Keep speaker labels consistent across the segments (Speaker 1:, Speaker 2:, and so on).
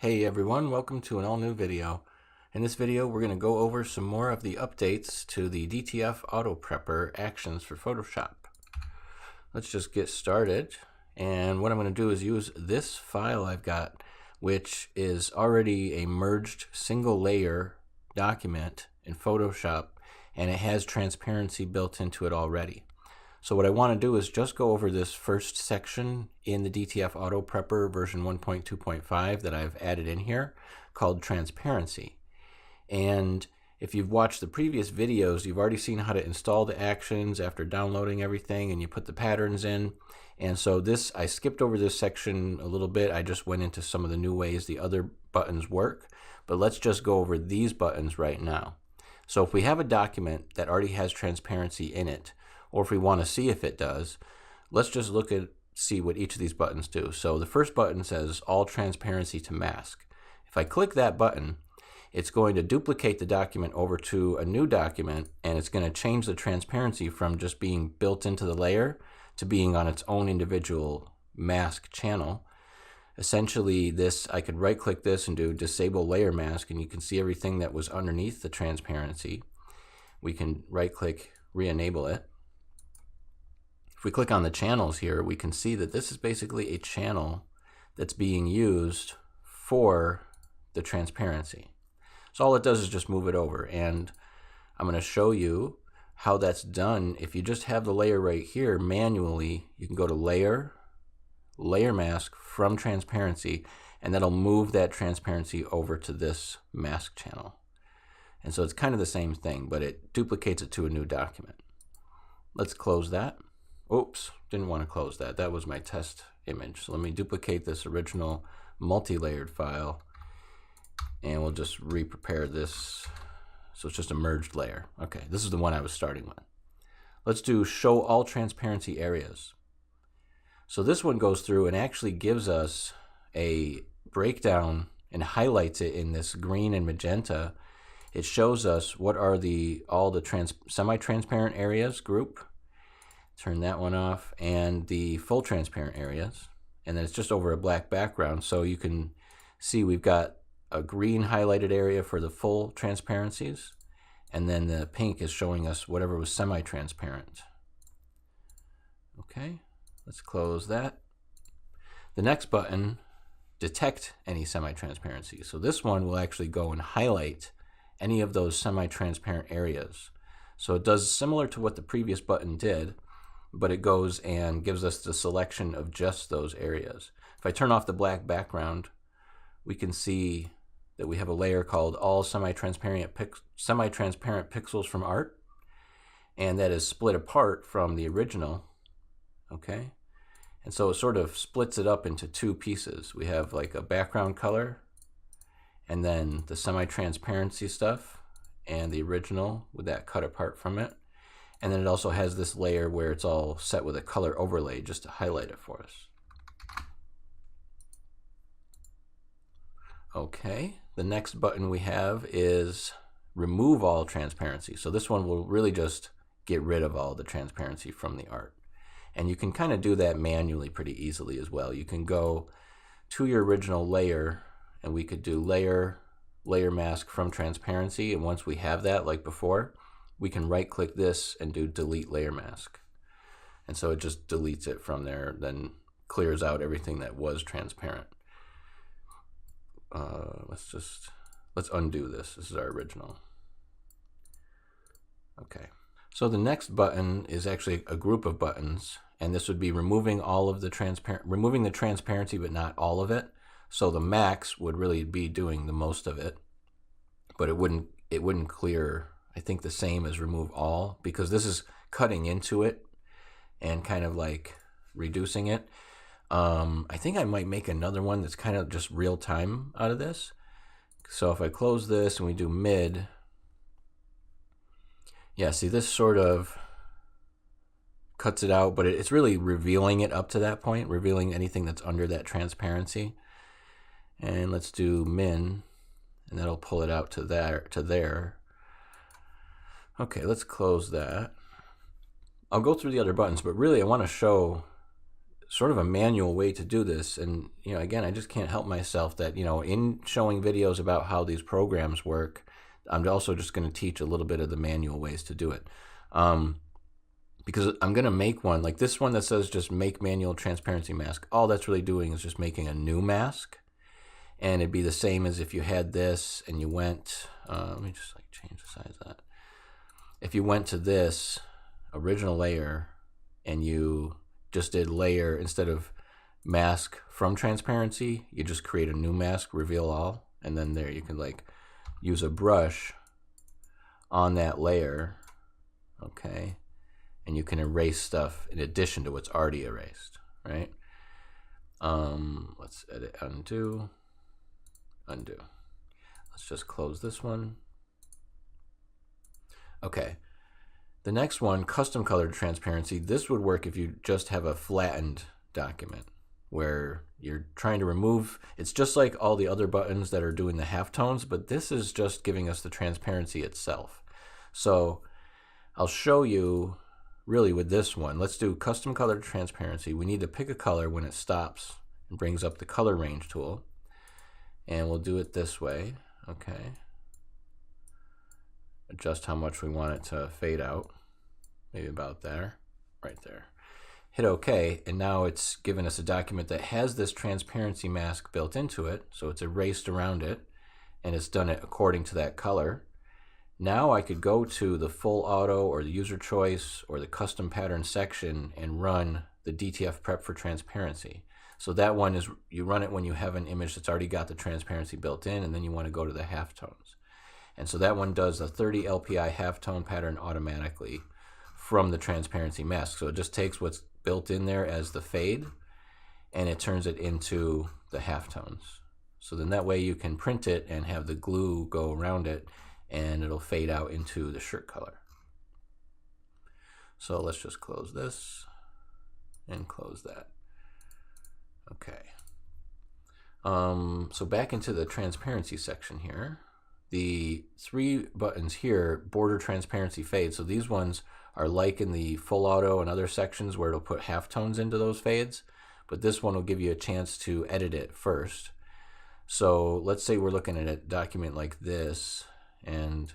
Speaker 1: Hey everyone, welcome to an all-new video. In this video we're going to go over some more of the updates to the DTF Auto Prepper actions for Photoshop. Let's just get started, and what I'm going to do is use this file I've got, which is already a merged single layer document in Photoshop, and it has transparency built into it already. So what I want to do is just go over this first section in the DTF Auto Prepper version 1.2.5 that I've added in here called transparency. And if you've watched the previous videos, you've already seen how to install the actions after downloading everything, and you put the patterns in. And so I skipped over this section a little bit. I just went into some of the new ways the other buttons work. But let's just go over these buttons right now. So if we have a document that already has transparency in it, or if we want to see if it does, let's just see what each of these buttons do. So the first button says all transparency to mask. If I click that button, it's going to duplicate the document over to a new document, and it's going to change the transparency from just being built into the layer to being on its own individual mask channel. Essentially, I could right click this and do disable layer mask, and you can see everything that was underneath the transparency. We can right click, re-enable it. If we click on the channels here, we can see that this is basically a channel that's being used for the transparency. So all it does is just move it over, and I'm going to show you how that's done. If you just have the layer right here manually, you can go to Layer, Layer Mask from Transparency, and that'll move that transparency over to this mask channel. And so it's kind of the same thing, but it duplicates it to a new document. Let's close that. Oops, didn't want to close that. That was my test image. So let me duplicate this original multi-layered file, and we'll just re-prepare this. So it's just a merged layer. Okay, this is the one I was starting with. Let's do show all transparency areas. So this one goes through and actually gives us a breakdown and highlights it in this green and magenta. It shows us what are all the semi-transparent areas group. Turn that one off, and the full transparent areas, and then it's just over a black background, so you can see we've got a green highlighted area for the full transparencies, and then the pink is showing us whatever was semi-transparent. Okay, let's close that. The next button, detect any semi-transparency. So this one will actually go and highlight any of those semi-transparent areas. So it does similar to what the previous button did, but it goes and gives us the selection of just those areas. If I turn off the black background, we can see that we have a layer called all semi-transparent pixels from art, and that is split apart from the original. Okay, and so it sort of splits it up into two pieces. We have like a background color, and then the semi-transparency stuff, and the original with that cut apart from it. And then it also has this layer where it's all set with a color overlay just to highlight it for us. Okay, the next button we have is remove all transparency. So this one will really just get rid of all the transparency from the art. And you can kind of do that manually pretty easily as well. You can go to your original layer, and we could do layer, layer mask from transparency. And once we have that, like before, we can right click this and do delete layer mask. And so it just deletes it from there, then clears out everything that was transparent. Let's undo this. This is our original. Okay. So the next button is actually a group of buttons, and this would be removing the transparency, but not all of it. So the max would really be doing the most of it, but it wouldn't clear, I think, the same as remove all, because this is cutting into it and kind of like reducing it. I think I might make another one that's kind of just real time out of this. So if I close this and we do mid, yeah, see, this sort of cuts it out, but it's really revealing it up to that point, revealing anything that's under that transparency. And let's do min, and that'll pull it out to there. Okay, let's close that. I'll go through the other buttons, but really I want to show sort of a manual way to do this. And, again, I just can't help myself that, in showing videos about how these programs work, I'm also just going to teach a little bit of the manual ways to do it. Because I'm going to make one, like this one that says just make manual transparency mask. All that's really doing is just making a new mask. And it'd be the same as if you had this and you went, let me just like change the size of that. If you went to this original layer and you just did layer instead of mask from transparency, you just create a new mask, reveal all, and then there you can like use a brush on that layer, okay, and you can erase stuff in addition to what's already erased, right? Let's edit, undo. Let's just close this one. Okay. The next one, custom colored transparency. This would work if you just have a flattened document where you're trying to remove, it's just like all the other buttons that are doing the halftones, but this is just giving us the transparency itself. So I'll show you really with this one. Let's do custom colored transparency. We need to pick a color when it stops and brings up the color range tool. And we'll do it this way, okay. Adjust how much we want it to fade out. Maybe about there, right there. Hit OK, and now it's given us a document that has this transparency mask built into it, so it's erased around it, and it's done it according to that color. Now I could go to the full auto or the user choice or the custom pattern section and run the DTF prep for transparency. So that one is, you run it when you have an image that's already got the transparency built in, and then you want to go to the halftones. And so that one does a 30 LPI halftone pattern automatically from the transparency mask. So it just takes what's built in there as the fade, and it turns it into the halftones. So then that way you can print it and have the glue go around it, and it'll fade out into the shirt color. So let's just close this and close that. Okay. So back into the transparency section here. The three buttons here, border transparency fade. So these ones are like in the full auto and other sections where it'll put halftones into those fades, but this one will give you a chance to edit it first. So let's say we're looking at a document like this, and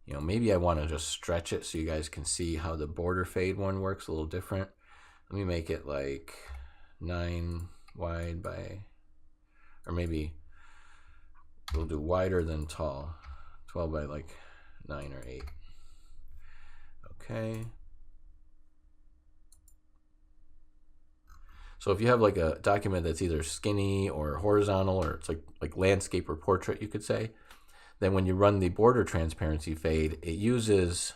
Speaker 1: maybe I want to just stretch it so you guys can see how the border fade one works a little different. Let me make it like 9 wide by, or maybe we'll do wider than tall, 12 by like 9 or 8. Okay. So if you have like a document that's either skinny or horizontal, or it's like landscape or portrait, you could say, then when you run the border transparency fade, it uses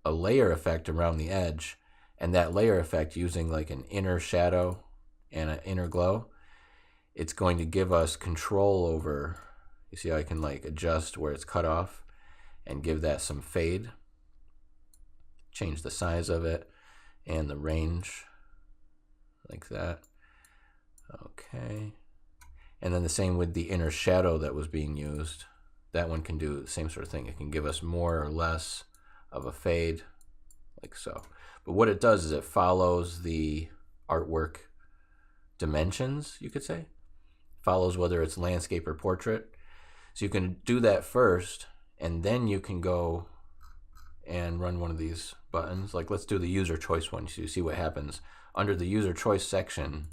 Speaker 1: a layer effect around the edge, and that layer effect, using like an inner shadow and an inner glow, it's going to give us control over, you see how I can like adjust where it's cut off and give that some fade, change the size of it and the range like that. Okay. And then the same with the inner shadow that was being used. That one can do the same sort of thing. It can give us more or less of a fade, like so. But what it does is it follows the artwork dimensions, you could say. Follows whether it's landscape or portrait. So you can do that first, and then you can go and run one of these buttons. Like let's do the user choice one so you see what happens. Under the user choice section,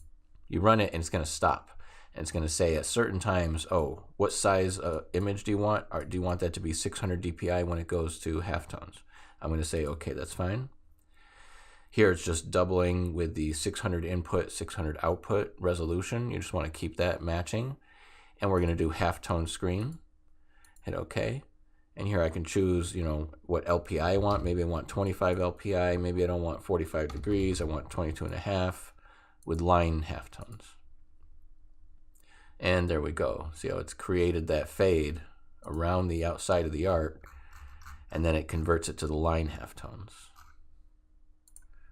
Speaker 1: you run it and it's going to stop. And it's going to say at certain times, oh, what size image do you want? Or do you want that to be 600 DPI when it goes to halftones? I'm going to say, okay, that's fine. Here it's just doubling with the 600 input, 600 output resolution. You just want to keep that matching. And we're going to do halftone screen. Hit OK. And here I can choose, what LPI I want. Maybe I want 25 LPI. Maybe I don't want 45 degrees. I want 22.5 with line halftones. And there we go. See how it's created that fade around the outside of the art, and then it converts it to the line halftones.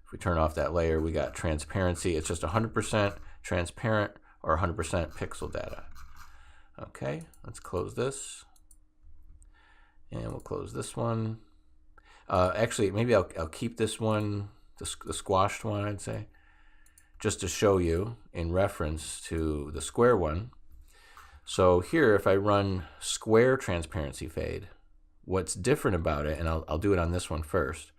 Speaker 1: If we turn off that layer, we got transparency. It's just 100% transparent or 100% pixel data. Okay, let's close this. And we'll close this one. Actually, maybe I'll keep this one, the squashed one, I'd say. just to show you in reference to the square one. So here, if I run square transparency fade, what's different about it, and I'll do it on this one first,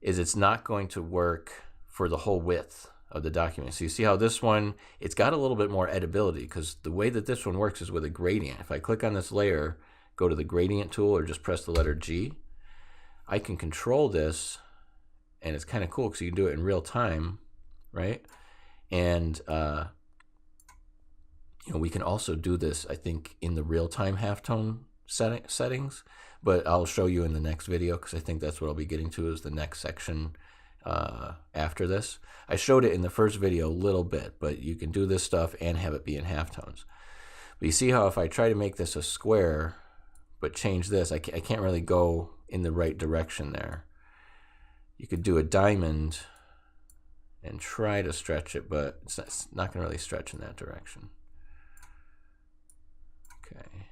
Speaker 1: is it's not going to work for the whole width of the document. So you see how this one, it's got a little bit more editability, because the way that this one works is with a gradient. If I click on this layer, go to the gradient tool, or just press the letter G, I can control this, and it's kind of cool because you can do it in real time, right? And you know, we can also do this, I think, in the real-time halftone settings, but I'll show you in the next video, because I think that's what I'll be getting to, is the next section after this. I showed it in the first video a little bit, but you can do this stuff and have it be in halftones. But you see how if I try to make this a square, but change this, I can't really go in the right direction there. You could do a diamond and try to stretch it, but it's not going to really stretch in that direction. Okay.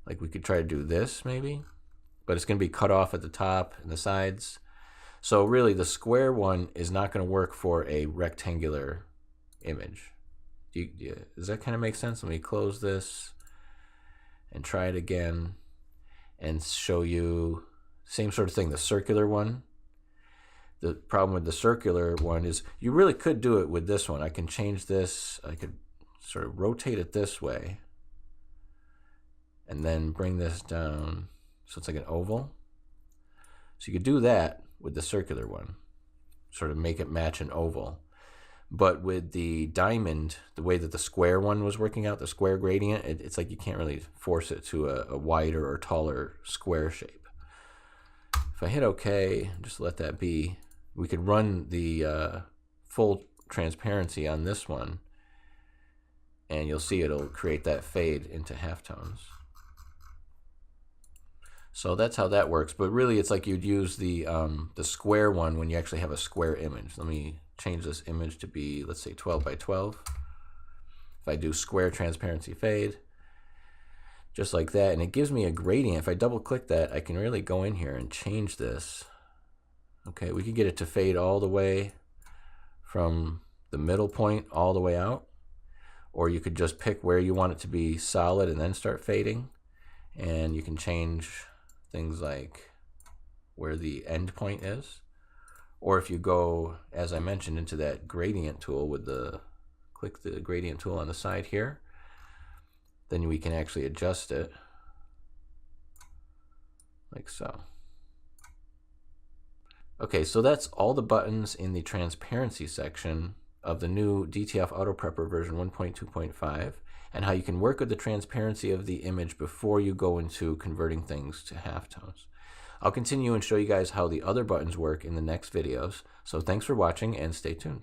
Speaker 1: Like we could try to do this maybe, but it's going to be cut off at the top and the sides. So really the square one is not going to work for a rectangular image. Does that kind of make sense? Let me close this and try it again and show you same sort of thing, the circular one. The problem with the circular one is you really could do it with this one. I can change this. I could sort of rotate it this way and then bring this down so it's like an oval. So you could do that with the circular one, sort of make it match an oval. But with the diamond, the way that the square one was working out, the square gradient, it's like you can't really force it to a wider or taller square shape. If I hit OK, just let that be, we could run the full transparency on this one, and you'll see it'll create that fade into halftones. So that's how that works. But really, it's like you'd use the square one when you actually have a square image. Let me change this image to be, let's say, 12 by 12. If I do square transparency fade, just like that, and it gives me a gradient. If I double click that, I can really go in here and change this. Okay, we could get it to fade all the way from the middle point all the way out, or you could just pick where you want it to be solid and then start fading, and you can change things like where the end point is. Or if you go, as I mentioned, into that gradient tool with click the gradient tool on the side here, then we can actually adjust it like so. Okay, so that's all the buttons in the transparency section of the new DTF Auto Prepper version 1.2.5, and how you can work with the transparency of the image before you go into converting things to halftones. I'll continue and show you guys how the other buttons work in the next videos. So thanks for watching and stay tuned.